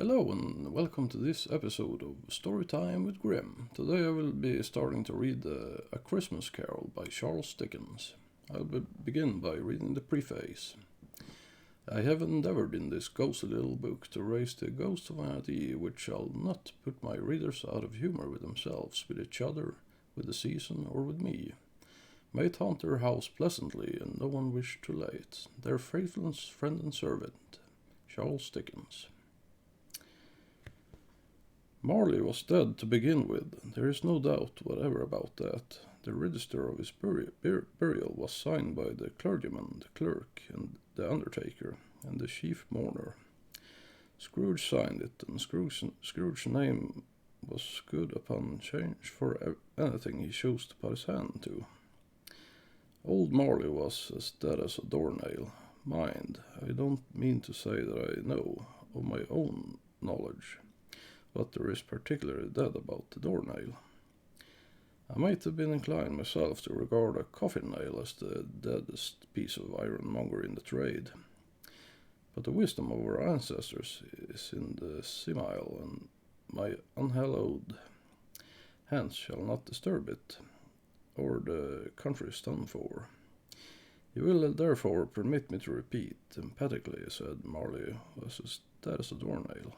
Hello and welcome to this episode of Storytime with Grimm. Today I will be starting to read A Christmas Carol by Charles Dickens. I'll begin by reading the preface. I have endeavoured in this ghostly little book to raise the ghost of an idea which shall not put my readers out of humour with themselves, with each other, with the season, or with me. May it haunt their house pleasantly, and no one wish to lay it. Their faithful friend and servant, Charles Dickens. Marley was dead to begin with, there is no doubt whatever about that. The register of his burial was signed by the clergyman, the clerk, and the undertaker, and the chief mourner. Scrooge signed it, and Scrooge's name was good upon change for anything he chose to put his hand to. Old Marley was as dead as a doornail. Mind, I don't mean to say that I know, of my own knowledge, what there is particularly dead about the doornail. I might have been inclined myself to regard a coffin nail as the deadest piece of ironmonger in the trade. But the wisdom of our ancestors is in the simile, and my unhallowed hands shall not disturb it, or the country is done for. You will therefore permit me to repeat, emphatically, said Marley was as dead as a doornail.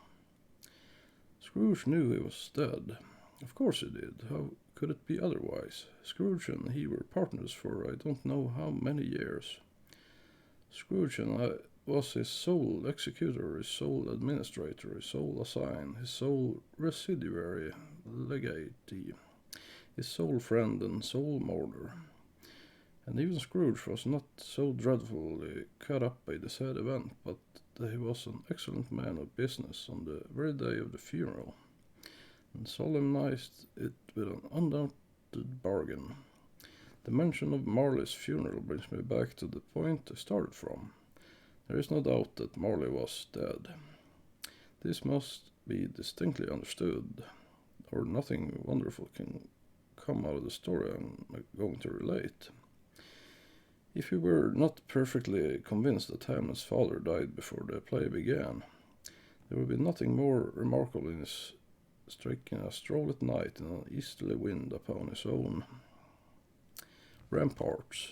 Scrooge knew he was dead. Of course he did. How could it be otherwise? Scrooge and he were partners for I don't know how many years. Scrooge and I was his sole executor, his sole administrator, his sole assign, his sole residuary legatee, his sole friend and sole mourner. And even Scrooge was not so dreadfully cut up by the sad event, but that he was an excellent man of business on the very day of the funeral, and solemnized it with an undoubted bargain. The mention of Marley's funeral brings me back to the point I started from. There is no doubt that Marley was dead. This must be distinctly understood, or nothing wonderful can come out of the story I'm going to relate. If you were not perfectly convinced that Hamlet's father died before the play began, there would be nothing more remarkable in his striking a stroll at night in an easterly wind upon his own ramparts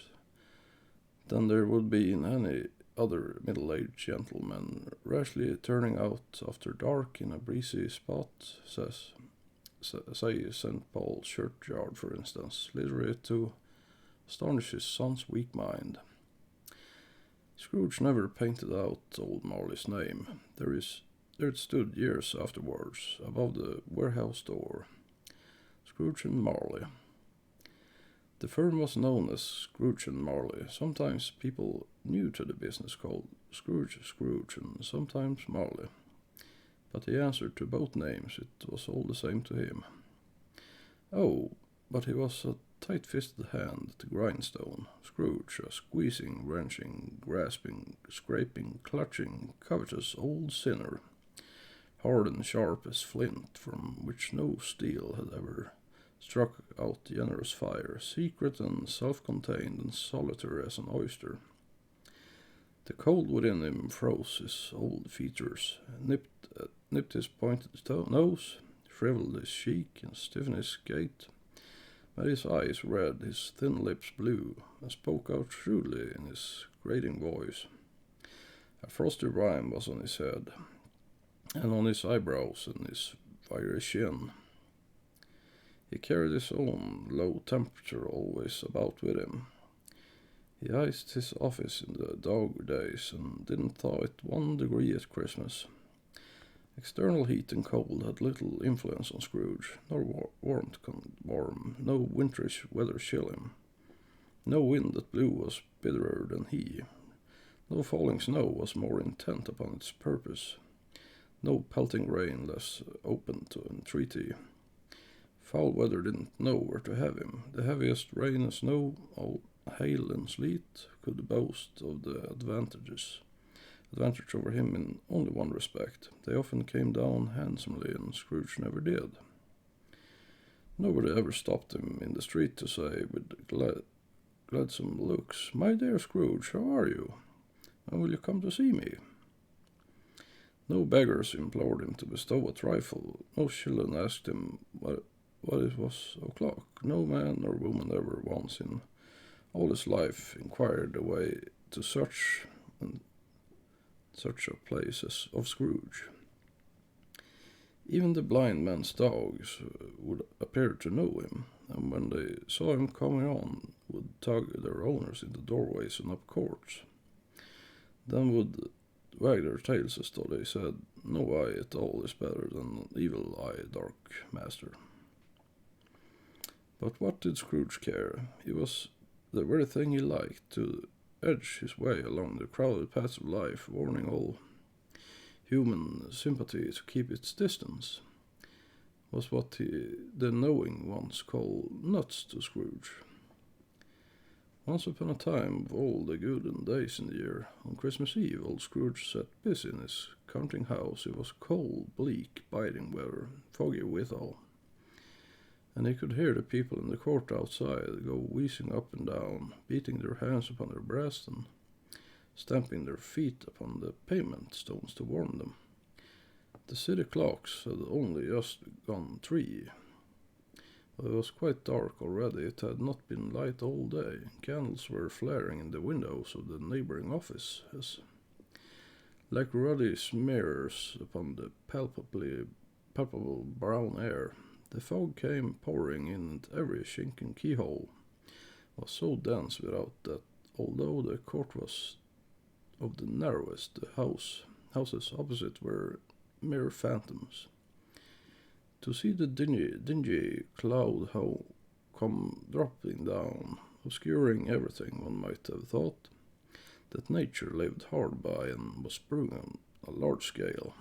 than there would be in any other middle-aged gentleman rashly turning out after dark in a breezy spot, say St. Paul's churchyard, for instance, literally to astonish his son's weak mind. Scrooge never painted out old Marley's name. There it stood years afterwards, above the warehouse door. Scrooge and Marley. The firm was known as Scrooge and Marley. Sometimes people new to the business called Scrooge, and sometimes Marley. But he answered to both names. It was all the same to him. Oh, but he was a tight-fisted hand at the grindstone. Scrooge, a squeezing, wrenching, grasping, scraping, clutching, covetous old sinner, hard and sharp as flint, from which no steel had ever struck out generous fire, secret and self-contained and solitary as an oyster. The cold within him froze his old features, nipped his pointed nose, shriveled his cheek, and stiffened his gait, made his eyes red, his thin lips blue, and spoke out shrewdly in his grating voice. A frosty rime was on his head, and on his eyebrows and his fiery chin. He carried his own low temperature always about with him. He iced his office in the dog days, and didn't thaw it 1 degree at Christmas. External heat and cold had little influence on Scrooge, nor warmth warm, no winterish weather chill him. No wind that blew was bitterer than he. No falling snow was more intent upon its purpose. No pelting rain less open to entreaty. Foul weather didn't know where to have him. The heaviest rain and snow, all hail and sleet, could boast of the advantage over him in only one respect. They often came down handsomely, and Scrooge never did. Nobody ever stopped him in the street to say, with gladsome looks, "My dear Scrooge, how are you? When will you come to see me?" No beggars implored him to bestow a trifle. No children asked him what it was o'clock. No man nor woman ever once in all his life inquired the way to such a place as of Scrooge. Even the blind man's dogs would appear to know him, and when they saw him coming on, would tug their owners into doorways and up courts. Then would wag their tails as though they said, "No eye at all is better than an evil eye, dark master." But what did Scrooge care? It was the very thing he liked, to edge his way along the crowded paths of life, warning all human sympathy to keep its distance, was what the knowing ones call nuts to Scrooge. Once upon a time, of all the good days in the year, on Christmas Eve, old Scrooge sat busy in his counting house. It was cold, bleak, biting weather, foggy withal, and he could hear the people in the court outside go wheezing up and down, beating their hands upon their breasts and stamping their feet upon the pavement stones to warm them. The city clocks had only just gone 3. But it was quite dark already. It had not been light all day. Candles were flaring in the windows of the neighboring offices, like ruddy smears upon the palpable brown air. The fog came pouring in at every chink and keyhole was so dense without that, although the court was of the narrowest, the houses opposite were mere phantoms. To see the dingy cloud come dropping down, obscuring everything, one might have thought that nature lived hard by and was brewing on a large scale.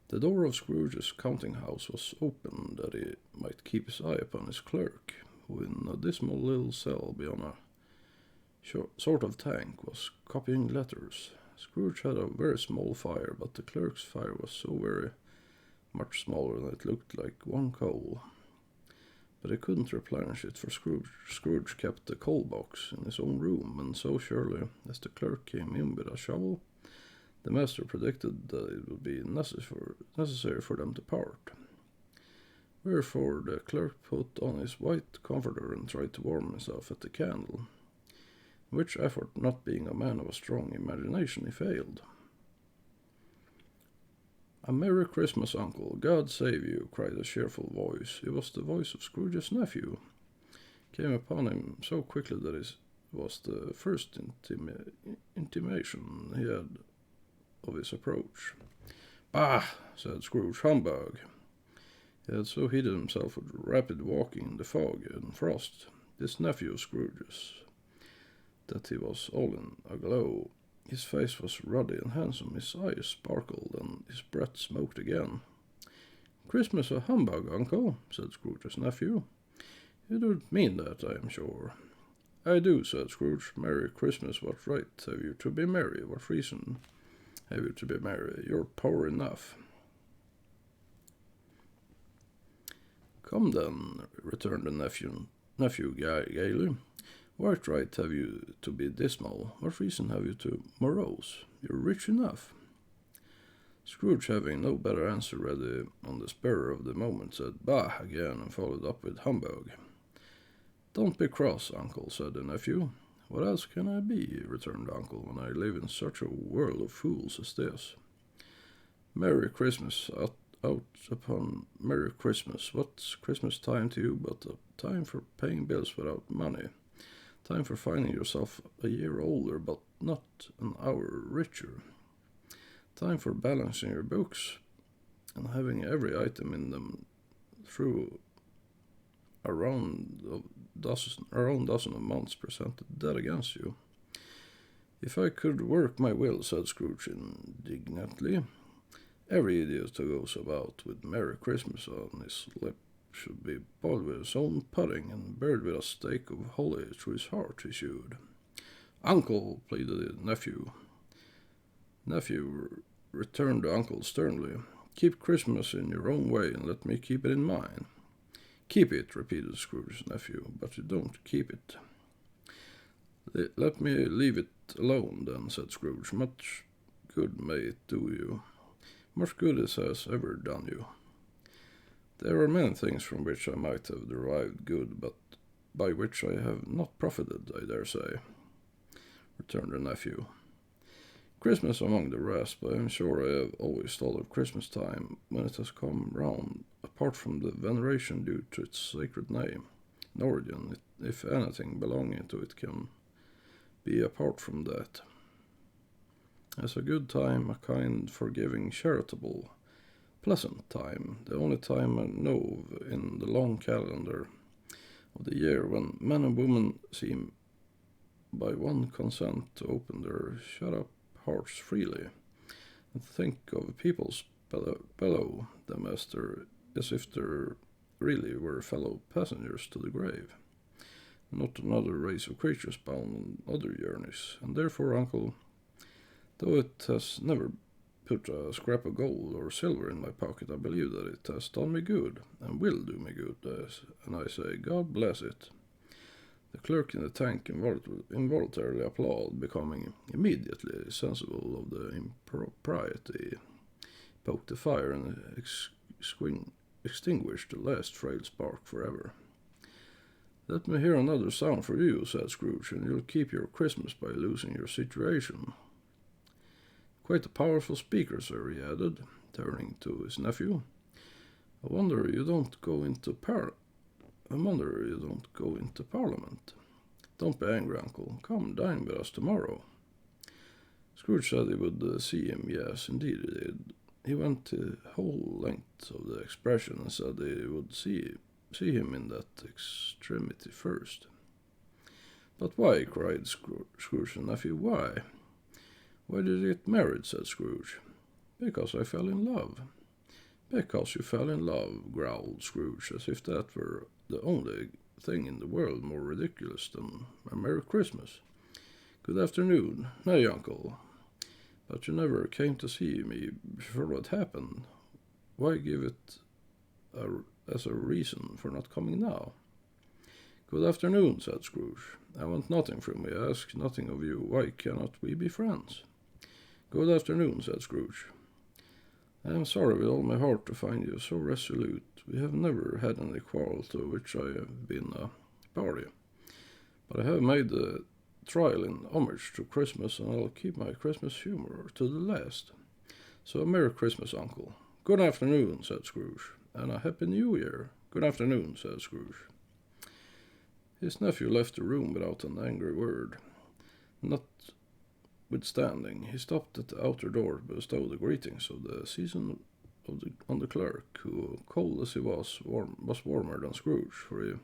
The door of Scrooge's counting house was open that he might keep his eye upon his clerk, who in a dismal little cell beyond a sort of tank was copying letters. Scrooge had a very small fire, but the clerk's fire was so very much smaller that it looked like one coal. But he couldn't replenish it, for Scrooge kept the coal box in his own room, and so surely as the clerk came in with a shovel, the master predicted that it would be necessary for them to part. Wherefore the clerk put on his white comforter and tried to warm himself at the candle, which effort, not being a man of a strong imagination, he failed. "A Merry Christmas, Uncle! God save you!" cried a cheerful voice. It was the voice of Scrooge's nephew. It came upon him so quickly that it was the first intimation he had of his approach. "Bah!" said Scrooge. "Humbug!" He had so heated himself with rapid walking in the fog and frost, this nephew of Scrooge's, that he was all in a glow. His face was ruddy and handsome, his eyes sparkled, and his breath smoked again. "Christmas a humbug, Uncle?" said Scrooge's nephew. "You don't mean that, I am sure." "I do," said Scrooge. "Merry Christmas, what right have you to be merry? What reason have you to be merry? You're poor enough." "Come then," returned the nephew gaily. "What right have you to be dismal? What reason have you to morose? You're rich enough." Scrooge, having no better answer ready on the spur of the moment, said "Bah!" again, and followed up with "Humbug." "Don't be cross, Uncle," said the nephew. "What else can I be?" returned the uncle, "when I live in such a world of fools as this? Merry Christmas, out upon Merry Christmas. What's Christmas time to you but a time for paying bills without money? Time for finding yourself a year older, but not an hour richer. Time for balancing your books and having every item in them through a round dozen of months presented dead against you." "If I could work my will," said Scrooge indignantly, "every idiot who goes about with Merry Christmas on his lip should be boiled with his own pudding and buried with a stake of holly through his heart," he should. "Uncle," pleaded the nephew. "Nephew," returned the uncle sternly, "keep Christmas in your own way and let me keep it in mine." "Keep it," repeated Scrooge's nephew, "but you don't keep it." "Let me leave it alone, then," said Scrooge. "Much good may it do you. Much good it has ever done you. There are many things from which I might have derived good, but by which I have not profited, I dare say, returned the nephew. Christmas among the rest, but I am sure I have always thought of Christmas time when it has come round, apart from the veneration due to its sacred name, and origin, if anything belonging to it can be apart from that, as a good time, a kind, forgiving, charitable, pleasant time, the only time I know of in the long calendar of the year when men and women seem by one consent to open their shut-up hearts freely, and think of people's below them as if they really were fellow passengers to the grave, not another race of creatures bound on other journeys, and therefore, uncle, though it has never put a scrap of gold or silver in my pocket, I believe that it has done me good, and will do me good, and I say, God bless it. The clerk in the tank involuntarily applauded, becoming immediately sensible of the impropriety, poked the fire, and extinguished the last frail spark forever. Let me hear another sound for you, said Scrooge, and you'll keep your Christmas by losing your situation. Quite a powerful speaker, sir, he added, turning to his nephew. I wonder you don't go into Parliament. Don't be angry, uncle. Come, dine with us tomorrow. Scrooge said he would see him. Yes, indeed he did. He went the whole length of the expression and said he would see him in that extremity first. But why? Cried Scrooge's nephew. Why? Why did you get married? Said Scrooge. Because I fell in love. Because you fell in love, growled Scrooge, as if that were the only thing in the world more ridiculous than a Merry Christmas. Good afternoon. Nay, uncle, but you never came to see me before what happened. Why give it as a reason for not coming now? Good afternoon, said Scrooge. I want nothing from you. I ask nothing of you. Why cannot we be friends? Good afternoon, said Scrooge. I am sorry with all my heart to find you so resolute. We have never had any quarrel to which I have been a party, but I have made the trial in homage to Christmas, and I'll keep my Christmas humour to the last. So a Merry Christmas, uncle. Good afternoon, said Scrooge, and a Happy New Year. Good afternoon, said Scrooge. His nephew left the room without an angry word. Notwithstanding, he stopped at the outer door to bestow the greetings of the season on the clerk, who, cold as he was warmer than Scrooge, for he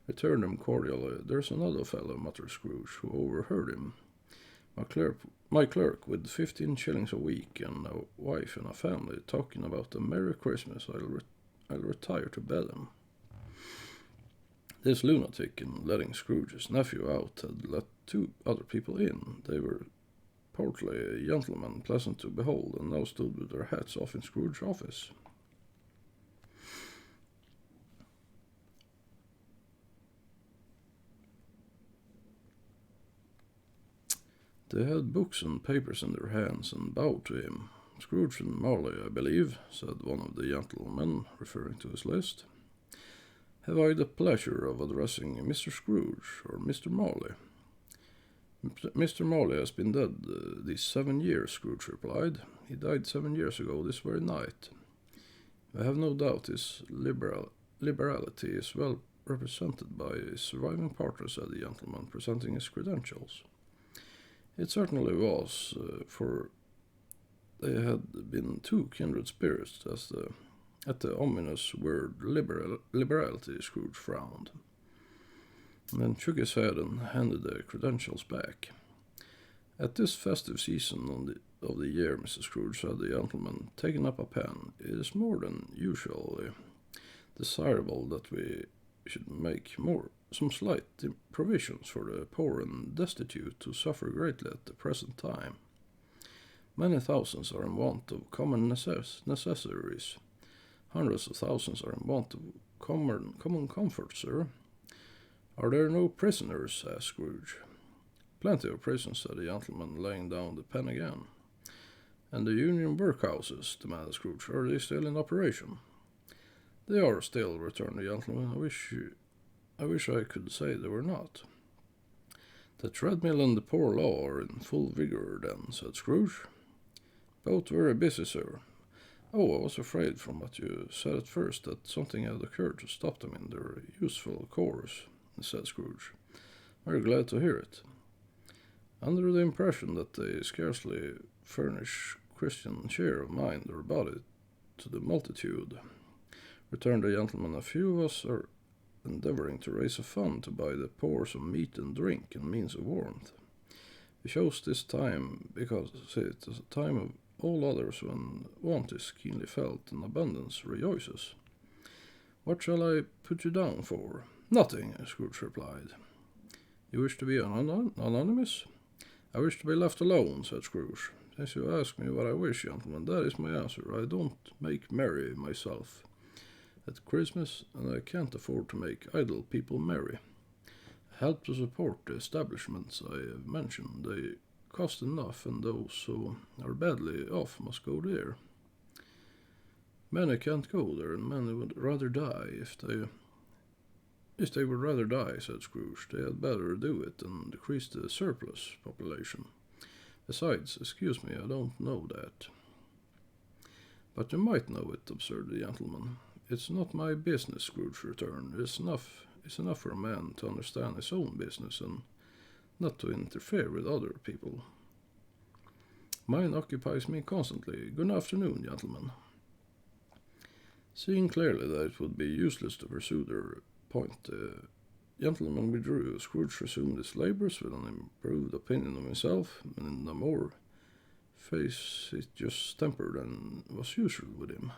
returned him cordially. There's another fellow, muttered Scrooge, who overheard him. My clerk, with 15 shillings a week and a wife and a family, talking about a Merry Christmas. I'll retire to bed him. This lunatic, in letting Scrooge's nephew out, had let 2 other people in. They were portly gentlemen, pleasant to behold, and now stood with their hats off in Scrooge's office. They had books and papers in their hands, and bowed to him. Scrooge and Marley, I believe, said one of the gentlemen, referring to his list. Have I the pleasure of addressing Mr. Scrooge or Mr. Marley? Mr. Marley has been dead these 7 years, Scrooge replied. He died 7 years ago this very night. I have no doubt his liberality is well represented by his surviving partner, said the gentleman, presenting his credentials. It certainly was, for they had been 2 kindred spirits, at the ominous word liberality. Scrooge frowned, and then shook his head and handed the credentials back. At this festive season of the year, Mrs. Scrooge, said the gentleman, taking up a pen, it is more than usually desirable that we should make some slight provisions for the poor and destitute who suffer greatly at the present time. Many thousands are in want of common necessaries. Hundreds of thousands are in want of common comfort, sir. Are there no prisoners? Asked Scrooge. Plenty of prisons, said the gentleman, laying down the pen again. And the union workhouses, demanded Scrooge, are they still in operation? They are still, returned the gentleman. I wish I could say they were not. The treadmill and the poor law are in full vigour, then, said Scrooge. Both very busy, sir. Oh, I was afraid from what you said at first that something had occurred to stop them in their useful course, said Scrooge. Very glad to hear it. Under the impression that they scarcely furnish Christian cheer of mind or body to the multitude, returned the gentleman, a few of us are endeavouring to raise a fund to buy the poor some meat and drink and means of warmth. We chose this time because it is a time of all others when want is keenly felt and abundance rejoices. What shall I put you down for? Nothing, Scrooge replied. You wish to be anonymous? I wish to be left alone, said Scrooge. Since you ask me what I wish, gentlemen, that is my answer. I don't make merry myself at Christmas, and I can't afford to make idle people merry. I help to support the establishments I have mentioned. They cost enough, and those who are badly off must go there. Many can't go there, and many would rather die if they would rather die, said Scrooge. They had better do it than decrease the surplus population. Besides, excuse me, I don't know that. But you might know it, observed the gentleman. It's not my business, Scrooge returned. It's enough for a man to understand his own business and not to interfere with other people. Mine occupies me constantly. Good afternoon, gentlemen. Seeing clearly that it would be useless to pursue their point, the gentleman withdrew. Scrooge resumed his labours with an improved opinion of himself, and in a more facetious temper than was usual with him.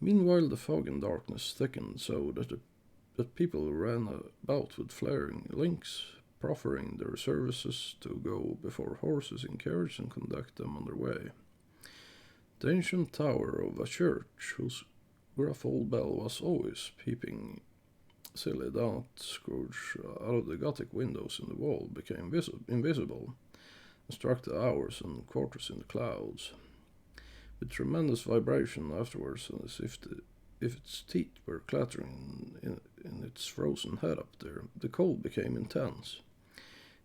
Meanwhile, the fog and darkness thickened so that people ran about with flaring links, proffering their services to go before horses in carriage and conduct them on their way. The ancient tower of a church, whose gruff old bell was always peeping silly down at Scrooge out of the Gothic windows in the wall, became invisible, and struck the hours and quarters in the clouds, with tremendous vibration afterwards, as if its teeth were clattering in its frozen head up there. The cold became intense.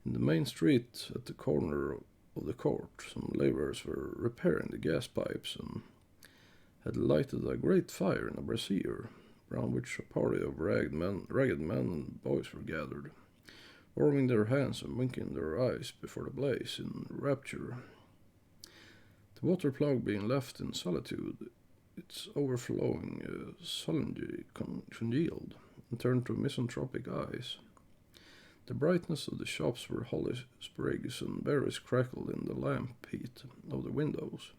In the main street, at the corner of the court, some labourers were repairing the gas pipes and had lighted a great fire in a brazier, round which a party of ragged men and boys were gathered, warming their hands and winking their eyes before the blaze in rapture. The water plug being left in solitude, its overflowing solemnity congealed and turned to misanthropic eyes. The brightness of the shops where holly sprigs and berries crackled in the lamp heat of the windows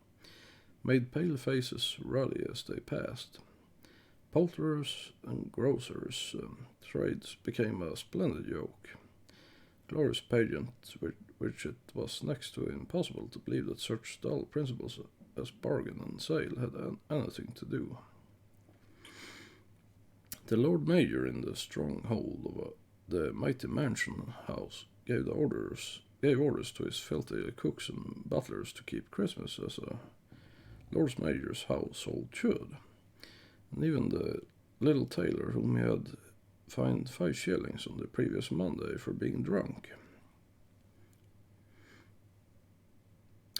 made pale faces ruddy as they passed. Poulterers' and grocers' trades became a splendid joke, glorious pageant which it was next to impossible to believe that such dull principles as bargain and sale had anything to do. The Lord Mayor in the stronghold of the mighty mansion house gave orders to his filthy cooks and butlers to keep Christmas as a Lord Mayor's household should, and even the little tailor whom he had fined 5 shillings on the previous Monday for being drunk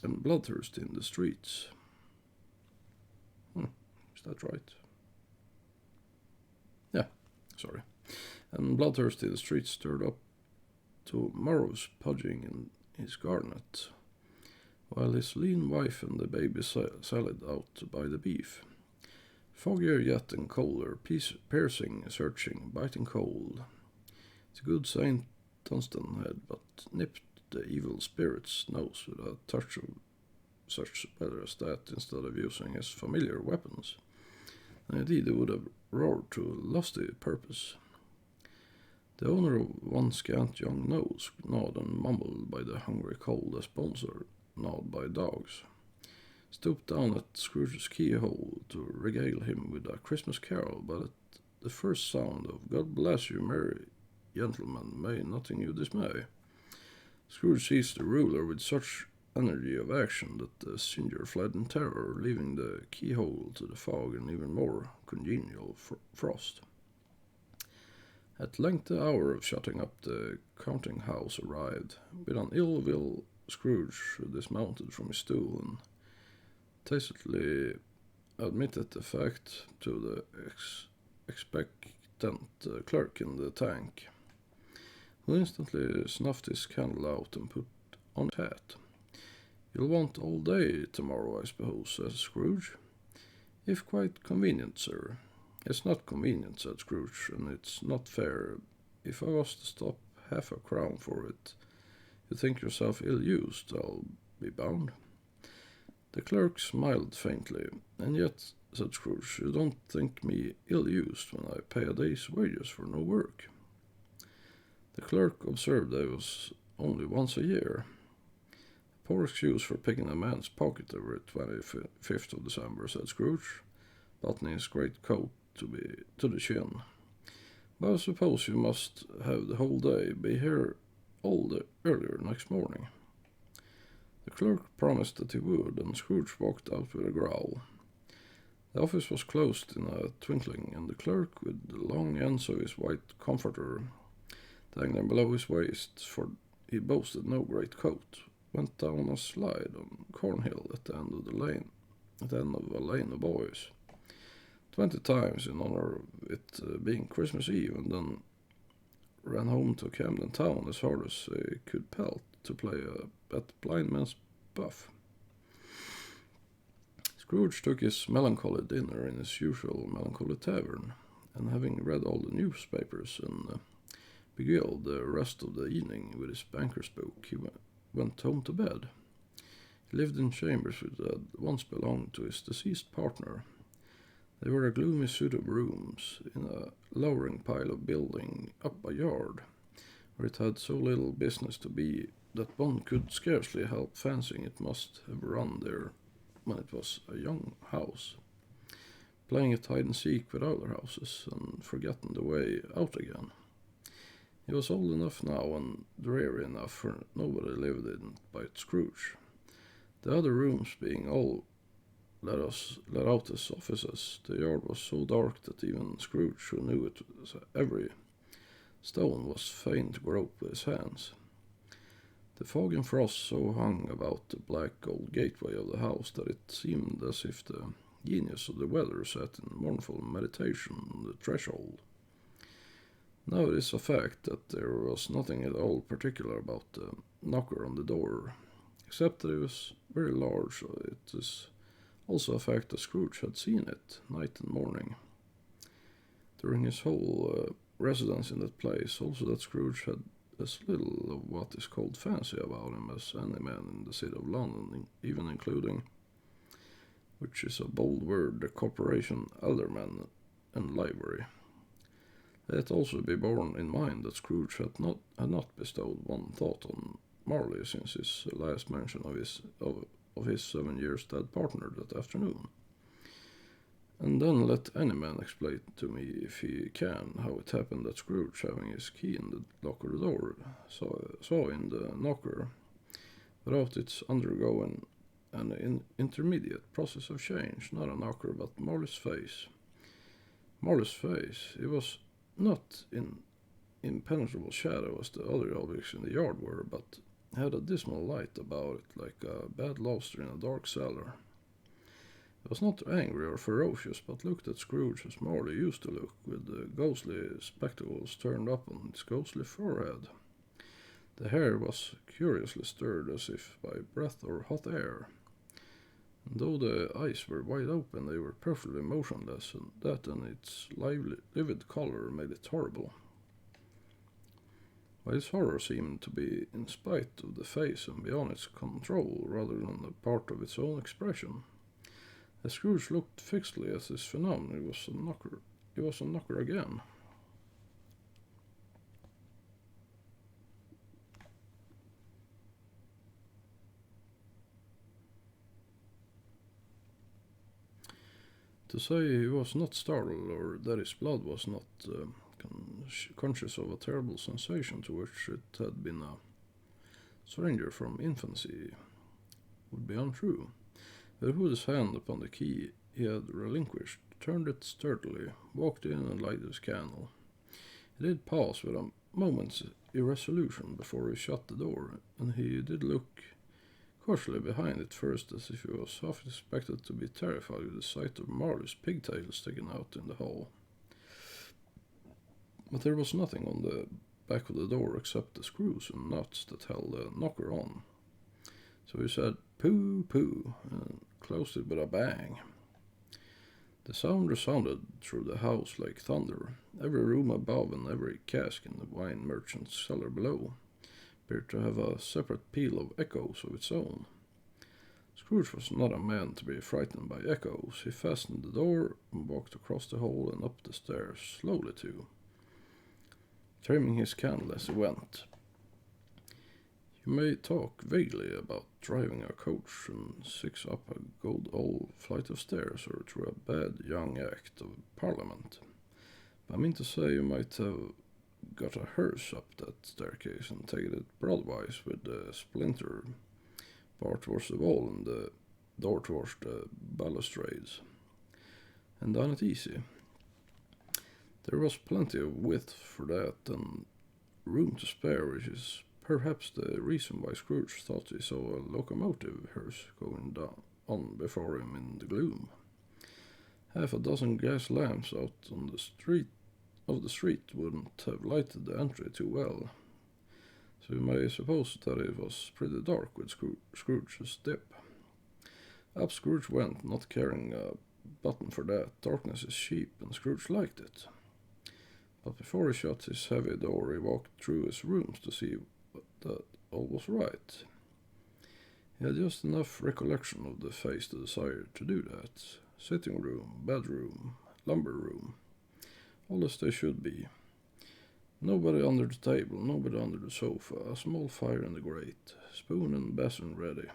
and bloodthirsty in the streets. Is that right? Yeah, sorry. And bloodthirsty the streets stirred up to morose pudging in his garnet, while his lean wife and the baby sallied out to buy the beef. Foggier yet and colder, piercing, searching, biting cold. The good Saint Dunstan had but nipped the evil spirit's nose with a touch of such weather as that, instead of using his familiar weapons, and indeed he would have roared to lusty purpose. The owner of one scant young nose, gnawed and mumbled by the hungry cold as bones are gnawed by dogs, stooped down at Scrooge's keyhole to regale him with a Christmas carol, but at the first sound of "God bless you, merry gentlemen, may nothing you dismay," Scrooge seized the ruler with such energy of action that the singer fled in terror, leaving the keyhole to the fog and even more congenial frost. At length the hour of shutting up the counting-house arrived. With an ill will, Scrooge dismounted from his stool and tacitly admitted the fact to the expectant clerk in the tank, who instantly snuffed his candle out and put on his hat. "You'll want all day tomorrow, I suppose," said Scrooge. "If quite convenient, sir." "It's not convenient," said Scrooge, "and it's not fair. If I was to stop half a crown for it, you think yourself ill-used, I'll be bound." The clerk smiled faintly. "And yet," said Scrooge, "you don't think me ill-used when I pay a day's wages for no work." The clerk observed that it was only once a year. "A poor excuse for picking a man's pocket every 25th of December," said Scrooge, buttoning his great coat to the chin. "But I suppose you must have the whole day. Be here all the earlier next morning." The clerk promised that he would, and Scrooge walked out with a growl. The office was closed in a twinkling, and the clerk, with the long ends of his white comforter dangling below his waist, for he boasted no great coat, went down a slide on Cornhill at the end of a lane of boys, 20 times in honor of it being Christmas Eve, and then ran home to Camden Town as hard as he could pelt to play at blind man's buff. Scrooge took his melancholy dinner in his usual melancholy tavern, and having read all the newspapers and beguiled the rest of the evening with his banker's book, he went home to bed. He lived in chambers which had once belonged to his deceased partner. They were a gloomy suite of rooms in a lowering pile of building up a yard, where it had so little business to be that one could scarcely help fancying it must have run there when it was a young house, playing at hide-and-seek with other houses, and forgotten the way out again. It was old enough now and dreary enough, for nobody lived in it but Scrooge. The other rooms being all let out as offices, the yard was so dark that even Scrooge, who knew it every stone, was fain to grope with his hands. The fog and frost so hung about the black old gateway of the house that it seemed as if the genius of the weather sat in mournful meditation on the threshold. Now it is a fact that there was nothing at all particular about the knocker on the door, except that it was very large. It is also a fact that Scrooge had seen it night and morning during his whole residence in that place. Also that Scrooge had as little of what is called fancy about him as any man in the city of London, even including, which is a bold word, the corporation alderman and livery. Let also be borne in mind that Scrooge had not bestowed one thought on Marley since his last mention of his 7 years dead partner that afternoon. And then let any man explain to me, if he can, how it happened that Scrooge, having his key in the lock of the door, saw in the knocker, without its undergoing an intermediate process of change, not a knocker but Marley's face. Marley's face, it was not in impenetrable shadow as the other objects in the yard were, but had a dismal light about it, like a bad lobster in a dark cellar. It was not angry or ferocious, but looked at Scrooge as Marley used to look, with the ghostly spectacles turned up on its ghostly forehead. The hair was curiously stirred as if by breath or hot air, and though the eyes were wide open, they were perfectly motionless, and that and its livid color made it horrible. But its horror seemed to be in spite of the face and beyond its control, rather than a part of its own expression. As Scrooge looked fixedly at this phenomenon, it was a knocker again. To say he was not startled, or that his blood was not conscious of a terrible sensation to which it had been a stranger from infancy, would be untrue. But he put his hand upon the key he had relinquished, turned it sturdily, walked in and lighted his candle. He did pause with a moment's irresolution before he shut the door, and he did look cautiously behind it first, as if he was half expected to be terrified with the sight of Marley's pigtails sticking out in the hall. But there was nothing on the back of the door except the screws and nuts that held the knocker on. So he said, "Pooh, pooh," and closed it with a bang. The sound resounded through the house like thunder. Every room above and every cask in the wine merchant's cellar below appeared to have a separate peal of echoes of its own. Scrooge was not a man to be frightened by echoes. He fastened the door and walked across the hall and up the stairs, slowly too, trimming his candle as he went. You may talk vaguely about driving a coach and six up a good old flight of stairs or through a bad young act of Parliament. But I mean to say you might have got a hearse up that staircase and taken it broadwise with the splinter bar towards the wall and the door towards the balustrades, and done it easy. There was plenty of width for that, and room to spare, which is perhaps the reason why Scrooge thought he saw a locomotive hearse going on before him in the gloom. Half a dozen gas lamps out on the street wouldn't have lighted the entry too well, so you may suppose that it was pretty dark with Scrooge's dip. Up Scrooge went, not caring a button for that. Darkness is cheap, and Scrooge liked it. But before he shut his heavy door, he walked through his rooms to see that all was right. He had just enough recollection of the face to desire to do that. Sitting room, bedroom, lumber room, all as they should be. Nobody under the table, nobody under the sofa, a small fire in the grate, spoon and basin ready,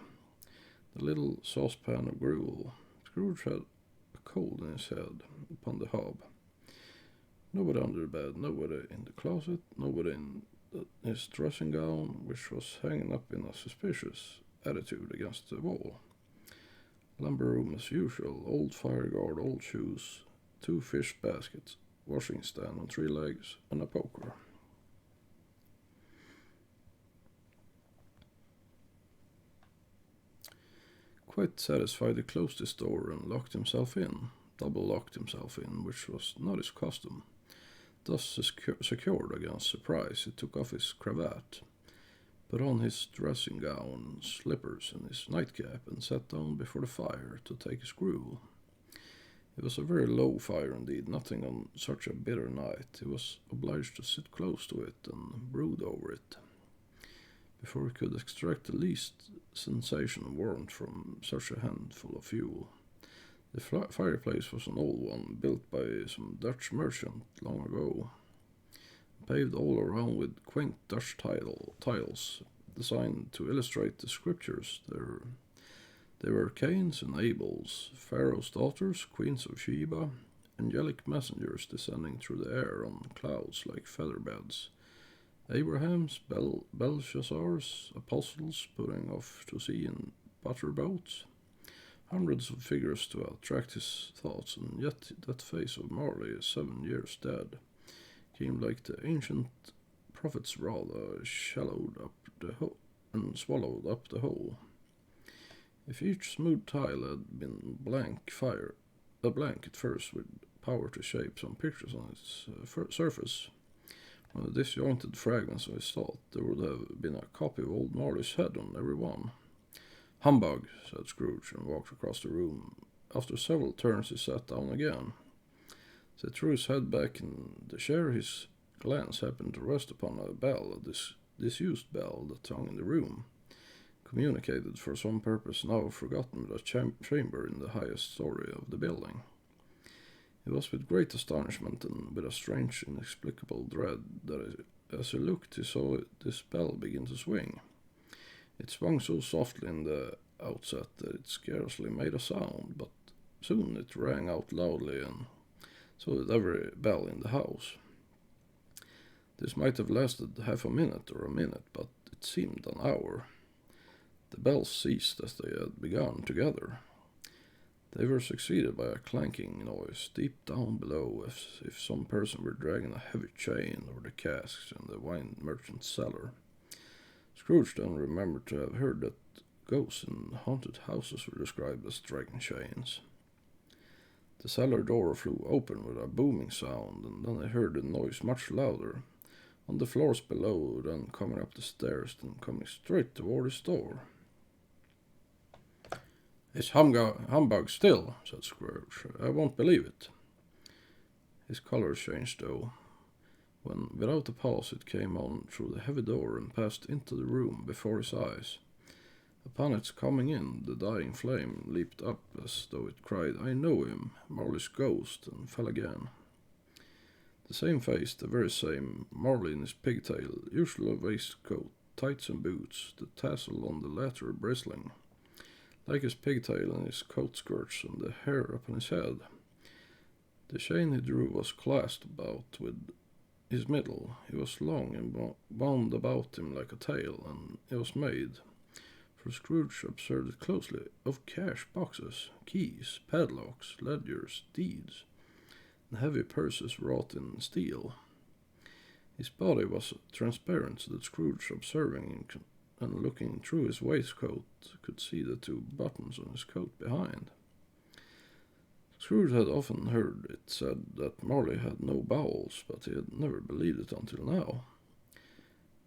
the little saucepan of gruel. Scrooge had a cold in his head upon the hob. Nobody under the bed, nobody in the closet, nobody in his dressing gown, which was hanging up in a suspicious attitude against the wall. Lumber room as usual, old fire guard, old shoes, 2 fish baskets, washing stand on 3 legs, and a poker. Quite satisfied, he closed his door and locked himself in, double-locked himself in, which was not his custom. Thus secured against surprise, he took off his cravat, put on his dressing gown, slippers, and his nightcap, and sat down before the fire to take his gruel. It was a very low fire indeed, nothing on such a bitter night. He was obliged to sit close to it and brood over it, before he could extract the least sensation of warmth from such a handful of fuel. The fireplace was an old one, built by some Dutch merchant long ago, paved all around with quaint Dutch tiles, designed to illustrate the scriptures. There were Cains and Abels, Pharaoh's daughters, queens of Sheba, angelic messengers descending through the air on clouds like feather beds, Abraham's, Belshazzar's, apostles putting off to sea in butter boats, hundreds of figures to attract his thoughts, and yet that face of Marley, 7 years dead, came like the ancient prophet's rod, swallowed up the whole. If each smooth tile had been a blank at first with power to shape some pictures on its surface, on the disjointed fragments of his thought, there would have been a copy of old Marley's head on every one. "Humbug," said Scrooge, and walked across the room. After several turns he sat down again. As he threw his head back in the chair, his glance happened to rest upon a bell, a disused bell that hung in the room, communicated for some purpose now forgotten with a chamber in the highest story of the building. It was with great astonishment and with a strange inexplicable dread that as he looked he saw this bell begin to swing. It swung so softly in the outset that it scarcely made a sound, but soon it rang out loudly, and so did every bell in the house. This might have lasted half a minute or a minute, but it seemed an hour. The bells ceased as they had begun together. They were succeeded by a clanking noise deep down below, as if some person were dragging a heavy chain over the casks in the wine merchant's cellar. Scrooge then remembered to have heard that ghosts in haunted houses were described as dragging chains. The cellar door flew open with a booming sound, and then I heard the noise much louder, on the floors below, then coming up the stairs, then coming straight toward his door. "It's humbug still," said Scrooge. "I won't believe it." His colour changed, though, when without a pause it came on through the heavy door and passed into the room before his eyes. Upon its coming in, the dying flame leaped up as though it cried, "I know him, Marleys Ghost," and fell again. The same face, the very same, Marley in his pigtail, usual waistcoat, tights and boots, the tassel on the latter bristling, like his pigtail and his coat skirts and the hair upon his head. The chain he drew was clasped about with his middle. It was long and wound about him like a tail, and it was made, for Scrooge observed it closely, of cash boxes, keys, padlocks, ledgers, deeds, and heavy purses wrought in steel. His body was transparent, so that Scrooge, observing and looking through his waistcoat, could see the two buttons on his coat behind. Scrooge had often heard it said that Marley had no bowels, but he had never believed it until now.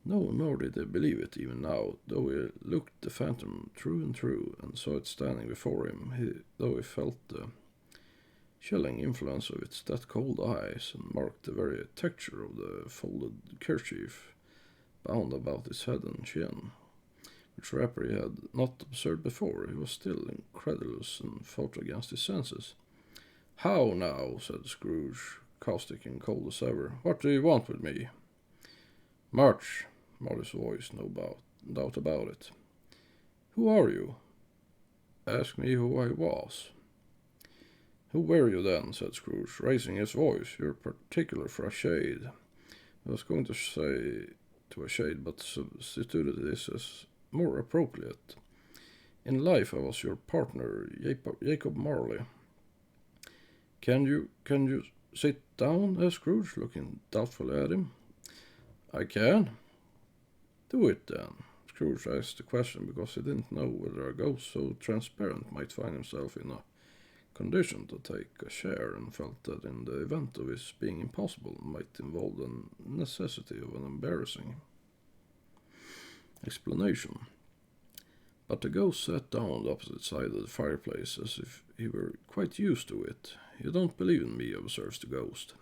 No, nor did he believe it even now, though he looked the phantom through and through, and saw it standing before him, though he felt the chilling influence of its death-cold eyes, and marked the very texture of the folded kerchief bound about his head and chin, which wrapper he had not observed before. He was still incredulous and fought against his senses. "How now?" said Scrooge, caustic and cold as ever. "What do you want with me?" "Much," Marley's voice, no doubt about it. "Who are you?" "Ask me who I was." "Who were you then?" said Scrooge, raising his voice. "You're particular for a shade." I was going to say to a shade, but substituted this as more appropriate. "In life I was your partner, Jacob Marley." Can you sit down?" asked Scrooge, looking doubtfully at him. "I can." "Do it, then." Scrooge asked the question because he didn't know whether a ghost so transparent might find himself in a condition to take a share, and felt that in the event of his being impossible might involve the necessity of an embarrassing explanation. But the ghost sat down on the opposite side of the fireplace, as if he were quite used to it. "You don't believe in me," observes the ghost.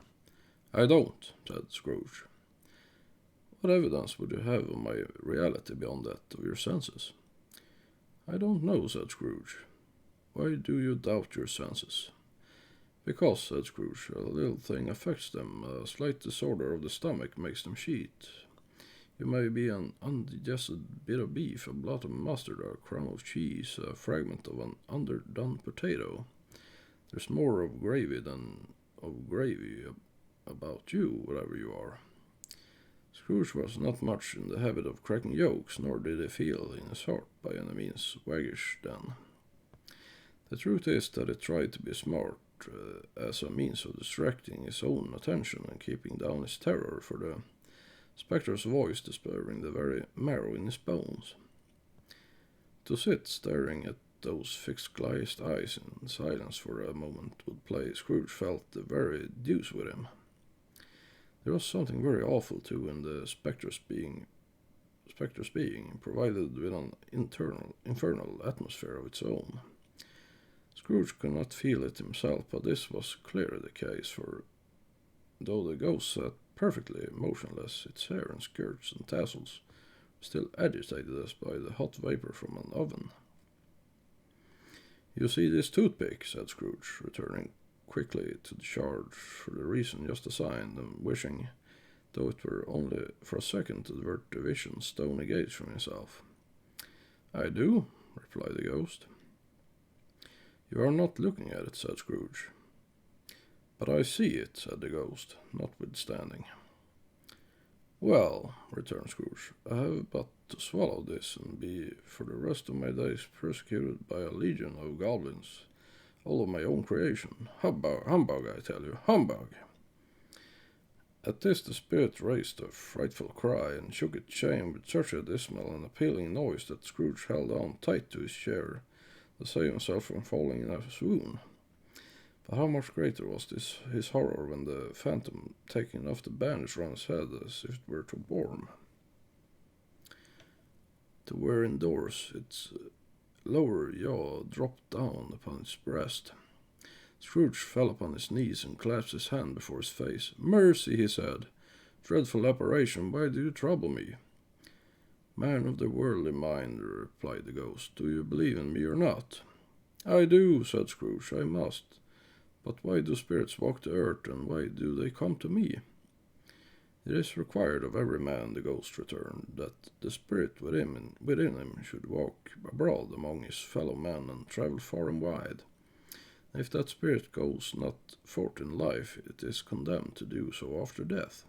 "I don't," said Scrooge. "What evidence would you have of my reality beyond that of your senses?" "I don't know," said Scrooge. "Why do you doubt your senses?" "Because," said Scrooge, "a little thing affects them. A slight disorder of the stomach makes them sheet. You may be an undigested bit of beef, a blot of mustard, a crumb of cheese, a fragment of an underdone potato. There's more of gravy than of gravy about you, whatever you are." Scrooge was not much in the habit of cracking jokes, nor did he feel in his heart by any means waggish then. The truth is that he tried to be smart, as a means of distracting his own attention and keeping down his terror, for the spectre's voice disturbing the very marrow in his bones. To sit staring at those fixed glazed eyes in silence for a moment would play Scrooge felt the very deuce with him. There was something very awful, too, in the spectre's being, provided with an infernal atmosphere of its own. Scrooge could not feel it himself, but this was clearly the case, for though the ghost sat perfectly motionless, its hair and skirts and tassels were still agitated as by the hot vapor from an oven. "You see this toothpick," said Scrooge, returning quickly to the charge for the reason just assigned, and wishing, though it were only for a second, to divert the vision's stony gaze from himself. "I do," replied the ghost. "You are not looking at it," said Scrooge. "But I see it," said the ghost, notwithstanding. Well, returned Scrooge, I have but to swallow this and be for the rest of my days persecuted by a legion of goblins, all of my own creation. Humbug, humbug, I tell you, humbug! At this the spirit raised a frightful cry and shook its chain with such a dismal and appealing noise that Scrooge held on tight to his chair to save himself from falling in a swoon. But how much greater was his horror when the phantom, taking off the bandage round his head as if it were to warm, to wear indoors, its lower jaw dropped down upon its breast. Scrooge fell upon his knees and clasped his hand before his face. Mercy, he said. Dreadful apparition, why do you trouble me? Man of the worldly mind, replied the ghost, do you believe in me or not? I do, said Scrooge, I must. But why do spirits walk the earth, and why do they come to me? It is required of every man, the ghost returned, that the spirit within him should walk abroad among his fellow men and travel far and wide. If that spirit goes not forth in life, it is condemned to do so after death.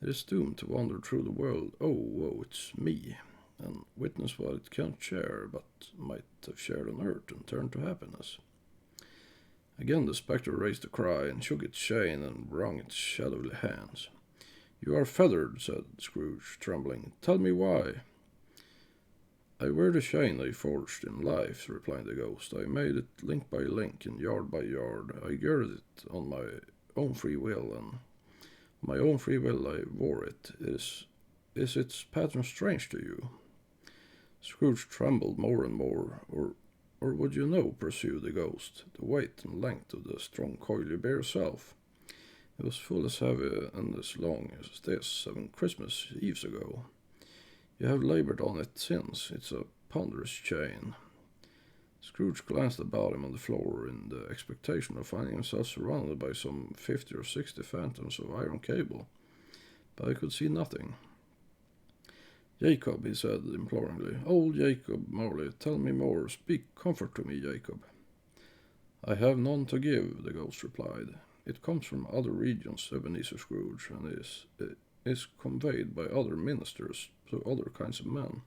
It is doomed to wander through the world, oh, woe, it's me, and witness what it can't share, but might have shared on earth and turned to happiness. Again the spectre raised a cry, and shook its chain, and wrung its shadowy hands. You are feathered, said Scrooge, trembling. Tell me why. I wear the chain I forged in life, replied the ghost. I made it link by link and yard by yard. I girded it on my own free will, and my own free will I wore it. Is its pattern strange to you? Scrooge trembled more and more. Or would you know, pursued the ghost, the weight and length of the strong coil you bear yourself? It was full as heavy and as long as this 7 Christmas Eves ago. You have labored on it since. It's a ponderous chain. Scrooge glanced about him on the floor in the expectation of finding himself surrounded by some 50 or 60 phantoms of iron cable, but I could see nothing. Jacob, he said imploringly, old Jacob Marley, tell me more. Speak comfort to me, Jacob. I have none to give, the ghost replied. It comes from other regions, Ebenezer Scrooge, and is conveyed by other ministers to other kinds of men.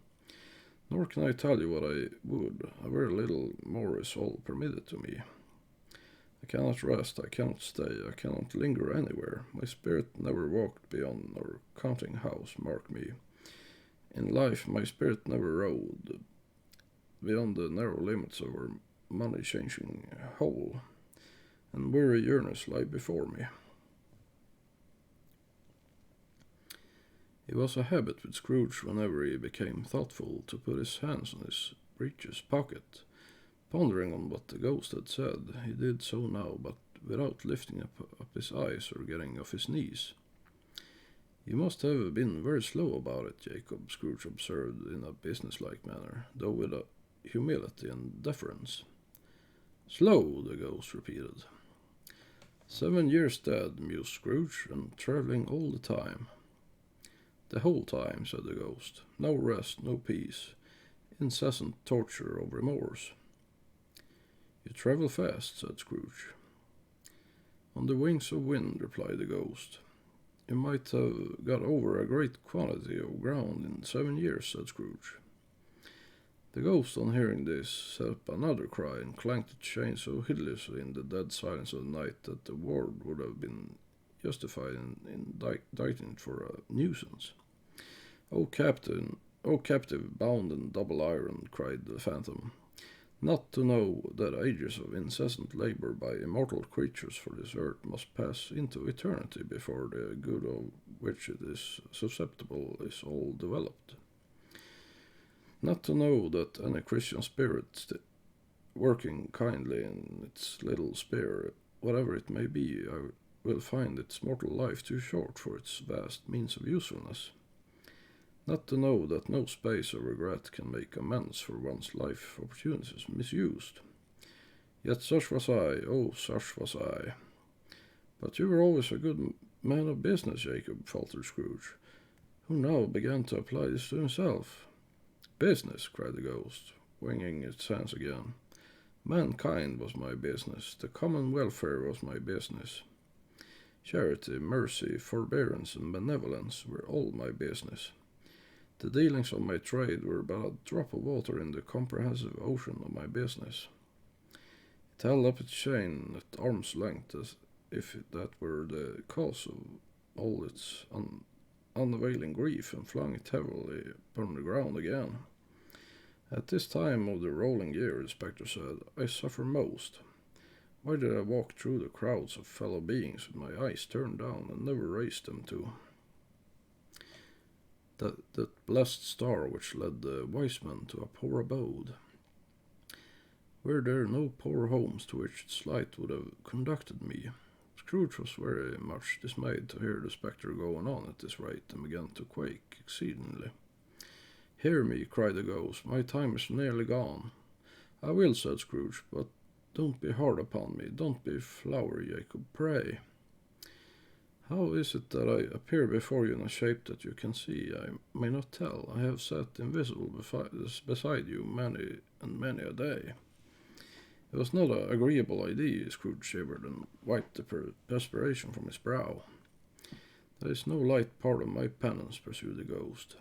Nor can I tell you what I would. A very little more is all permitted to me. I cannot rest, I cannot stay, I cannot linger anywhere. My spirit never walked beyond our counting house, mark me. In life my spirit never rode beyond the narrow limits of our money-changing hole, and weary yearnings lie before me. It was a habit with Scrooge whenever he became thoughtful to put his hands in his breeches pocket, pondering on what the ghost had said. He did so now, but without lifting up his eyes or getting off his knees. You must have been very slow about it, Jacob, Scrooge observed in a businesslike manner, though with a humility and deference. Slow, the ghost repeated. 7 years dead, mused Scrooge, and travelling all the time. The whole time, said the ghost. No rest, no peace, incessant torture of remorse. You travel fast, said Scrooge. On the wings of wind, replied the ghost. You might have got over a great quantity of ground in 7 years, said Scrooge. The ghost, on hearing this, set up another cry and clanked its chain so hideously in the dead silence of the night that the ward would have been justified in indicting it for a nuisance. O captive, bound in double iron, cried the phantom, not to know that ages of incessant labour by immortal creatures for this earth must pass into eternity before the good of which it is susceptible is all developed. Not to know that any Christian spirit working kindly in its little sphere, whatever it may be, will find its mortal life too short for its vast means of usefulness. Not to know that no space of regret can make amends for one's life opportunities misused. Yet such was I, oh, such was I. But you were always a good man of business, Jacob, faltered Scrooge, who now began to apply this to himself. Business, cried the ghost, wringing its hands again. Mankind was my business, the common welfare was my business. Charity, mercy, forbearance, and benevolence were all my business. The dealings of my trade were but a drop of water in the comprehensive ocean of my business. It held up its chain at arm's length as if that were the cause of all its unavailing grief, and flung it heavily upon the ground again. At this time of the rolling year, the spectre said, I suffer most. Why did I walk through the crowds of fellow beings with my eyes turned down and never raised them to that blessed star which led the wise men to a poor abode? Were there no poor homes to which its light would have conducted me? Scrooge was very much dismayed to hear the spectre going on at this rate, and began to quake exceedingly. Hear me, cried the ghost, my time is nearly gone. I will, said Scrooge, but don't be hard upon me, don't be flowery, Jacob, pray. How is it that I appear before you in a shape that you can see? I may not tell. I have sat invisible beside you many and many a day. It was not an agreeable idea, Scrooge shivered, and wiped the perspiration from his brow. There is no light part of my penance, pursued the ghost.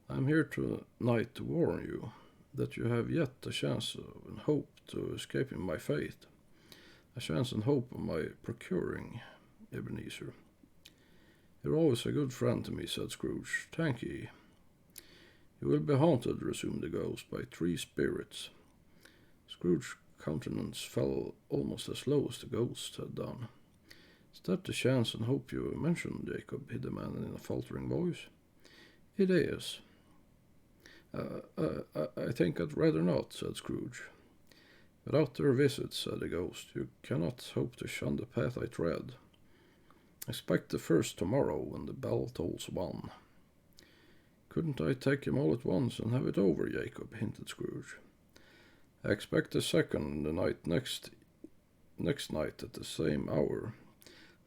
I am here tonight to warn you that you have yet a chance and hope to escaping my fate, a chance and hope of my procuring, Ebenezer. You're always a good friend to me, said Scrooge. Thank ye. You will be haunted, resumed the ghost, by 3 spirits. Scrooge's countenance fell almost as low as the ghost had done. Is that the chance and hope you mentioned, Jacob? He demanded in a faltering voice. It is. I think I'd rather not, said Scrooge. Without their visits, said the ghost, you cannot hope to shun the path I tread. Expect the first tomorrow when the bell tolls 1. Couldn't I take him all at once and have it over, Jacob? Hinted Scrooge. I expect the second the night next night at the same hour,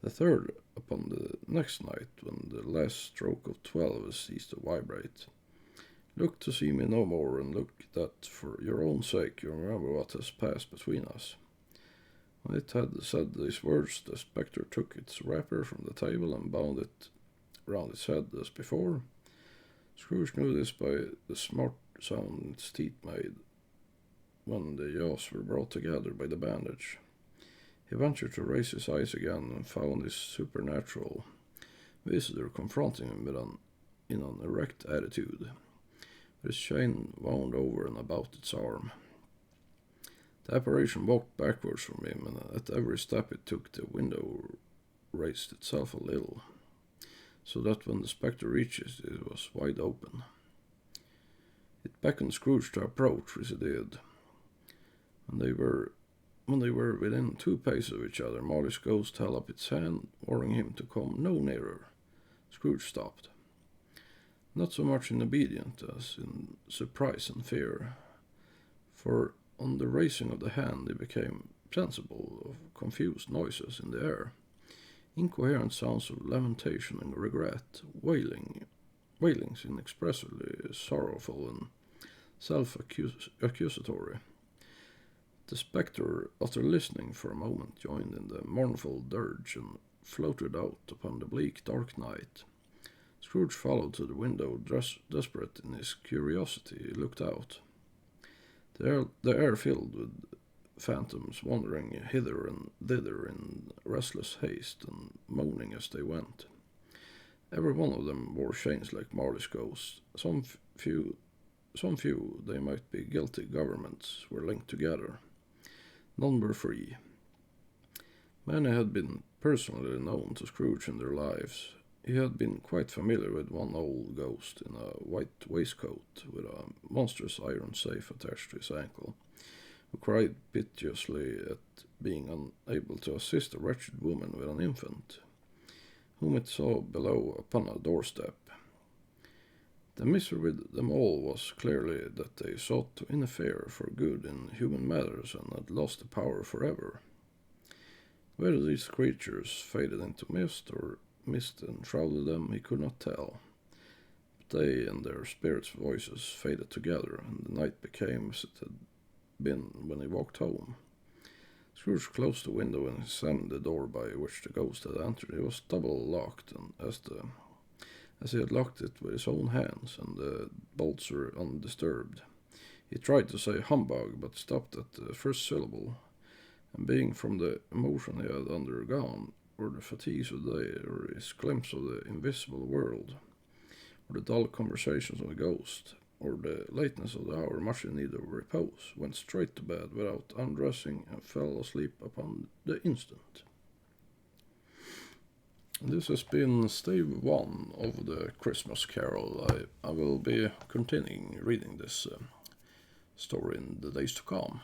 the third upon the next night when the last stroke of 12 has ceased to vibrate. Look to see me no more, and look that for your own sake you remember what has passed between us. When it had said these words, the spectre took its wrapper from the table and bound it round its head as before. Scrooge knew this by the smart sound its teeth made when the jaws were brought together by the bandage. He ventured to raise his eyes again and found his supernatural visitor confronting him in an erect attitude, with his chain wound over and about its arm. The apparition walked backwards from him, and at every step it took, the window raised itself a little, so that when the spectre reached it was wide open. It beckoned Scrooge to approach, which he did. When they were within 2 paces of each other, Marleys Ghost held up its hand, warning him to come no nearer. Scrooge stopped, not so much in obedience as in surprise and fear, for on the raising of the hand he became sensible of confused noises in the air, incoherent sounds of lamentation and regret, wailings inexpressibly sorrowful and self-accusatory. The spectre, after listening for a moment, joined in the mournful dirge and floated out upon the bleak dark night. Scrooge followed to the window, desperate in his curiosity. He looked out. The air filled with phantoms wandering hither and thither in restless haste and moaning as they went. Every one of them wore chains like Marleys Ghost. Some few, they might be guilty governments, were linked together. None were free. Many had been personally known to Scrooge in their lives. He had been quite familiar with one old ghost in a white waistcoat with a monstrous iron safe attached to his ankle, who cried piteously at being unable to assist a wretched woman with an infant, whom it saw below upon a doorstep. The misery with them all was clearly that they sought to interfere for good in human matters and had lost the power forever. Whether these creatures faded into mist, or mist enshrouded them, he could not tell. But they and their spirits' voices faded together, and the night became as it had been when he walked home. Scrooge closed the window and examined the door by which the ghost had entered. It was double locked, and as he had locked it with his own hands, and the bolts were undisturbed. He tried to say humbug, but stopped at the first syllable, and being from the emotion he had undergone, or the fatigues of the day, or his glimpse of the invisible world, or the dull conversations of the ghost, or the lateness of the hour, much in need of repose, went straight to bed without undressing, and fell asleep upon the instant. This has been Stave 1 of the Christmas Carol. I will be continuing reading this story in the days to come.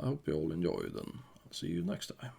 I hope you all enjoyed, and I'll see you next time.